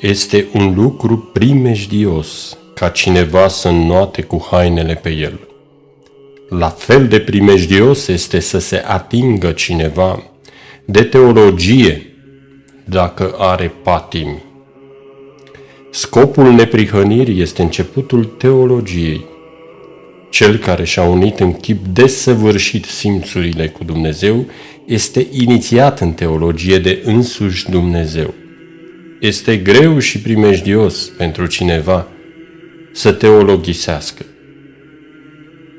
Este un lucru primejdios ca cineva să înnoate cu hainele pe el. La fel de primejdios este să se atingă cineva de teologie dacă are patimi. Scopul neprihănirii este începutul teologiei. Cel care și-a unit în chip desăvârșit simțurile cu Dumnezeu este inițiat în teologie de însuși Dumnezeu. Este greu și primejdios pentru cineva să teologisească.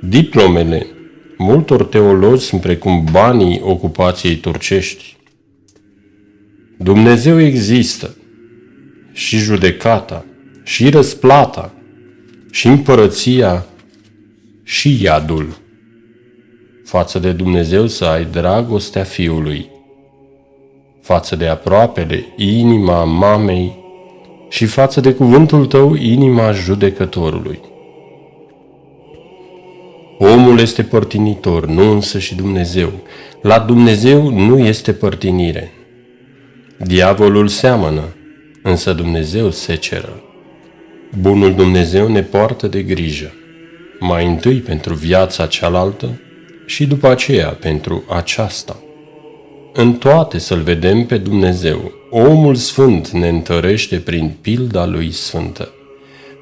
Diplomele multor teologi sunt precum banii ocupației turcești. Dumnezeu există și judecata, și răsplata, și împărăția, și iadul. Față de Dumnezeu să ai dragostea Fiului, față de aproapele inima mamei și față de cuvântul tău inima judecătorului. Omul este părtinitor, nu însă și Dumnezeu. La Dumnezeu nu este părtinire. Diavolul seamănă, însă Dumnezeu seceră. Bunul Dumnezeu ne poartă de grijă, mai întâi pentru viața cealaltă și după aceea pentru aceasta. În toate să-L vedem pe Dumnezeu. Omul sfânt ne întărește prin pilda lui sfântă.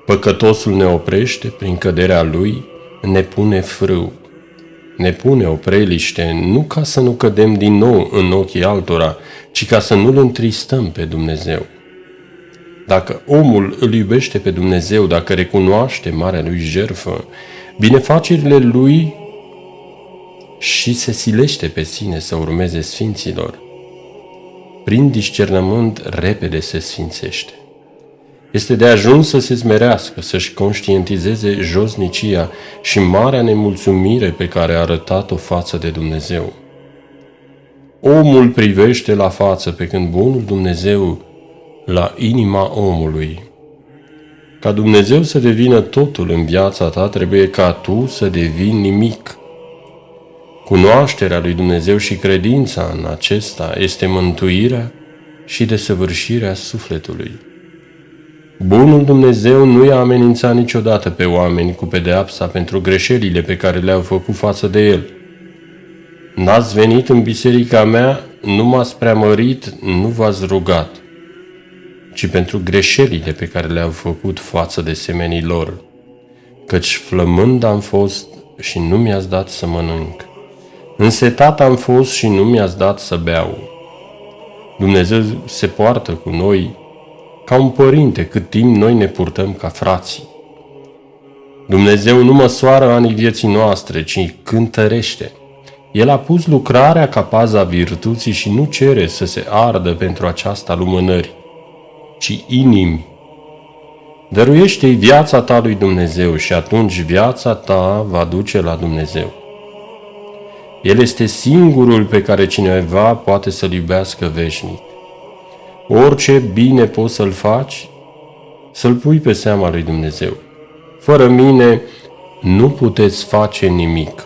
Păcătosul ne oprește prin căderea lui, ne pune frâu. Ne pune opreliște nu ca să nu cădem din nou în ochii altora, ci ca să nu-L întristăm pe Dumnezeu. Dacă omul îl iubește pe Dumnezeu, dacă recunoaște marea lui jertfă, binefacerile lui și se silește pe sine să urmeze sfinților, prin discernământ repede se sfințește. Este de ajuns să se smerească, să-și conștientizeze josnicia și marea nemulțumire pe care a arătat-o față de Dumnezeu. Omul privește la față, pe când bunul Dumnezeu la inima omului. Ca Dumnezeu să devină totul în viața ta, trebuie ca tu să devii nimic. Cunoașterea lui Dumnezeu și credința în acesta este mântuirea și desăvârșirea sufletului. Bunul Dumnezeu nu i-a amenințat niciodată pe oameni cu pedeapsa pentru greșelile pe care le-au făcut față de El. N-ați venit în biserica mea, nu m-ați preamărit, nu v-ați rugat, ci pentru greșelile pe care le-au făcut față de semenii lor, căci flămând am fost și nu mi-ați dat să mănânc, însetat am fost și nu mi-ați dat să beau. Dumnezeu se poartă cu noi ca un părinte cât timp noi ne purtăm ca frații. Dumnezeu nu măsoară anii vieții noastre, ci cântărește. El a pus lucrarea ca paza virtuții și nu cere să se ardă pentru aceasta lumânări, ci inimi. Dăruiește-i viața ta lui Dumnezeu și atunci viața ta va duce la Dumnezeu. El este singurul pe care cineva poate să-L iubească veșnic. Orice bine poți să-l faci, să-l pui pe seama lui Dumnezeu. Fără mine nu puteți face nimic.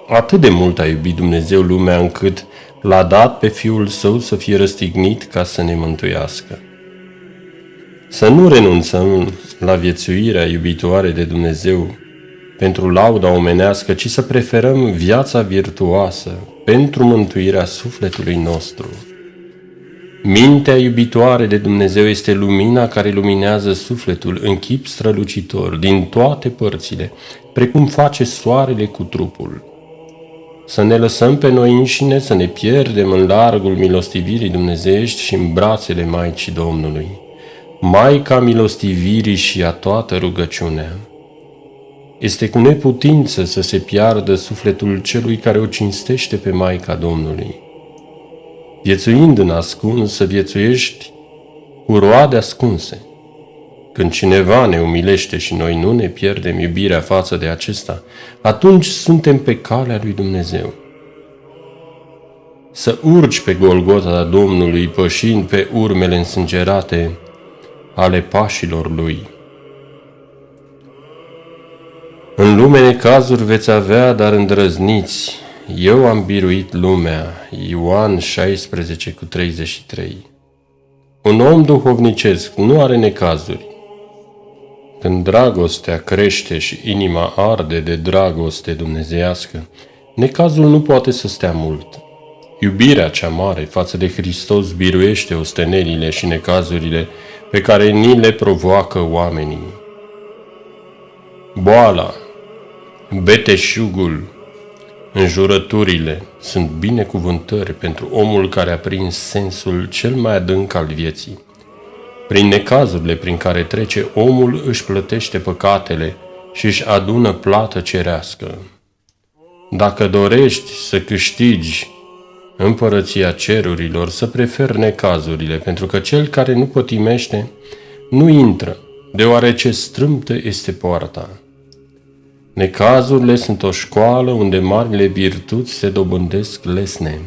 Atât de mult a iubit Dumnezeu lumea încât l-a dat pe Fiul Său să fie răstignit ca să ne mântuiască. Să nu renunțăm la viețuirea iubitoare de Dumnezeu pentru lauda omenească, ci să preferăm viața virtuoasă pentru mântuirea sufletului nostru. Mintea iubitoare de Dumnezeu este lumina care luminează sufletul în chip strălucitor din toate părțile, precum face soarele cu trupul. Să ne lăsăm pe noi înșine să ne pierdem în largul milostivirii dumnezeiești și în brațele Maicii Domnului, Maica milostivirii și a toată rugăciunea. Este cu neputință să se piardă sufletul celui care o cinstește pe Maica Domnului. Viețuind în ascuns, să viețuiești cu roade ascunse. Când cineva ne umilește și noi nu ne pierdem iubirea față de acesta, atunci suntem pe calea lui Dumnezeu. Să urci pe Golgota Domnului, pășind pe urmele însângerate ale pașilor Lui. În lume necazuri veți avea, dar îndrăzniți. Eu am biruit lumea. Ioan 16:33. Un om duhovnicesc nu are necazuri. Când dragostea crește și inima arde de dragoste dumnezeiască, necazul nu poate să stea mult. Iubirea cea mare față de Hristos biruiește ostenelile și necazurile pe care ni le provoacă oamenii. Boala, beteșugul, înjurăturile sunt binecuvântări pentru omul care a prins sensul cel mai adânc al vieții. Prin necazurile prin care trece, omul își plătește păcatele și își adună plată cerească. Dacă dorești să câștigi împărăția cerurilor, să preferi necazurile, pentru că cel care nu pătimește nu intră, deoarece strâmtă este poarta. Necazurile sunt o școală unde marile virtuți se dobândesc lesne.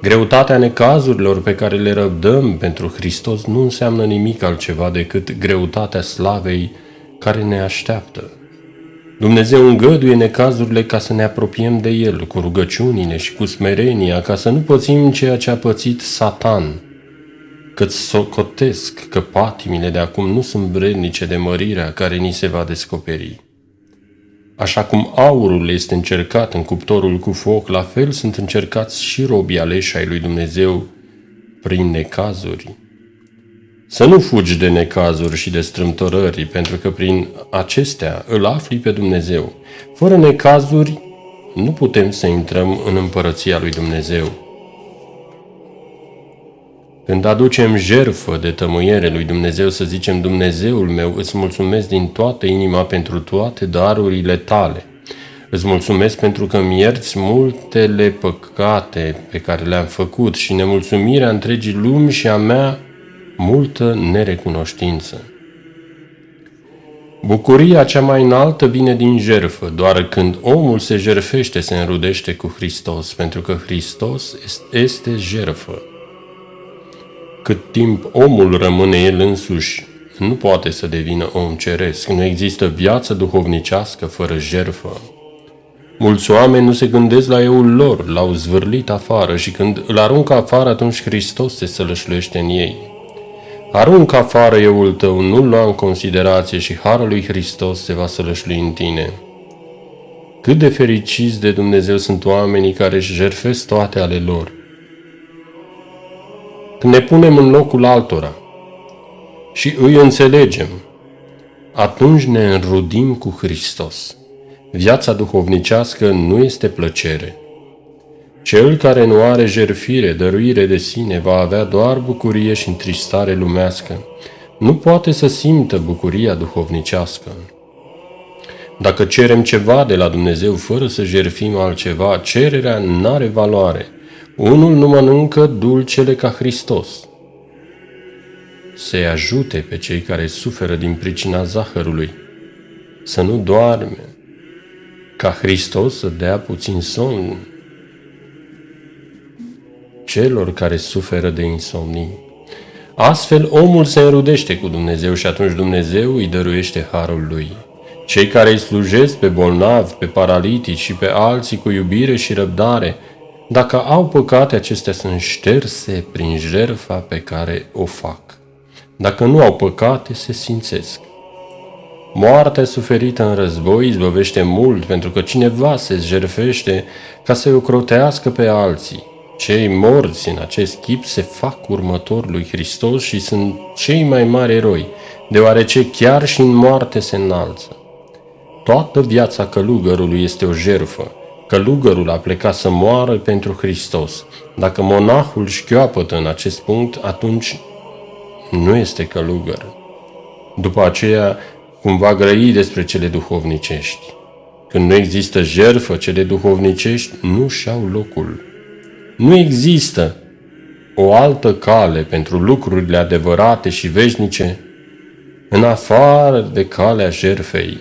Greutatea necazurilor pe care le răbdăm pentru Hristos nu înseamnă nimic altceva decât greutatea slavei care ne așteaptă. Dumnezeu îngăduie necazurile ca să ne apropiem de El, cu rugăciunile și cu smerenia, ca să nu pățim ceea ce a pățit Satan, că-ți socotesc că patimile de acum nu sunt vrednice de mărirea care ni se va descoperi. Așa cum aurul este încercat în cuptorul cu foc, la fel sunt încercați și robii aleși ai lui Dumnezeu prin necazuri. Să nu fugi de necazuri și de strâmtorări, pentru că prin acestea îl afli pe Dumnezeu. Fără necazuri nu putem să intrăm în împărăția lui Dumnezeu. Când aducem jertfă de tămâiere lui Dumnezeu, să zicem: Dumnezeul meu, îți mulțumesc din toată inima pentru toate darurile tale. Îți mulțumesc pentru că îmi ierți multele păcate pe care le-am făcut și nemulțumirea întregii lumi și a mea multă nerecunoștință. Bucuria cea mai înaltă vine din jertfă. Doar când omul se jertfește, se înrudește cu Hristos, pentru că Hristos este jertfă. Cât timp omul rămâne el însuși, nu poate să devină om ceresc. Nu există viață duhovnicească fără jertfă. Mulți oameni nu se gândesc la eul lor, l-au zvârlit afară și când îl aruncă afară, atunci Hristos se sălășluiește în ei. Aruncă afară eul tău, nu-l lua în considerație și harul lui Hristos se va sălășlui în tine. Cât de fericiți de Dumnezeu sunt oamenii care își jertfesc toate ale lor. Când ne punem în locul altora și îi înțelegem, atunci ne înrudim cu Hristos. Viața duhovnicească nu este plăcere. Cel care nu are jertfire, dăruire de sine, va avea doar bucurie și întristare lumească. Nu poate să simtă bucuria duhovnicească. Dacă cerem ceva de la Dumnezeu fără să jertfim altceva, cererea n-are valoare. Unul nu mănâncă dulcele ca Hristos. Să-i ajute pe cei care suferă din pricina zahărului, să nu doarme, ca Hristos să dea puțin somn celor care suferă de insomnii. Astfel, omul se înrudește cu Dumnezeu și atunci Dumnezeu îi dăruiește harul lui. Cei care îi slujesc pe bolnavi, pe paralitici și pe alții cu iubire și răbdare, dacă au păcate, acestea sunt șterse prin jertfa pe care o fac. Dacă nu au păcate, se sfințesc. Moartea suferită în război izbăvește mult, pentru că cineva se jertfește ca să-i ocrotească pe alții. Cei morți în acest chip se fac următori lui Hristos și sunt cei mai mari eroi, deoarece chiar și în moarte se înalță. Toată viața călugărului este o jertfă. Călugărul a plecat să moară pentru Hristos. Dacă monahul șchioapătă în acest punct, atunci nu este călugăr. După aceea, cum va grăi despre cele duhovnicești. Când nu există jertfă, cele duhovnicești nu și-au locul. Nu există o altă cale pentru lucrurile adevărate și veșnice în afară de calea jertfei.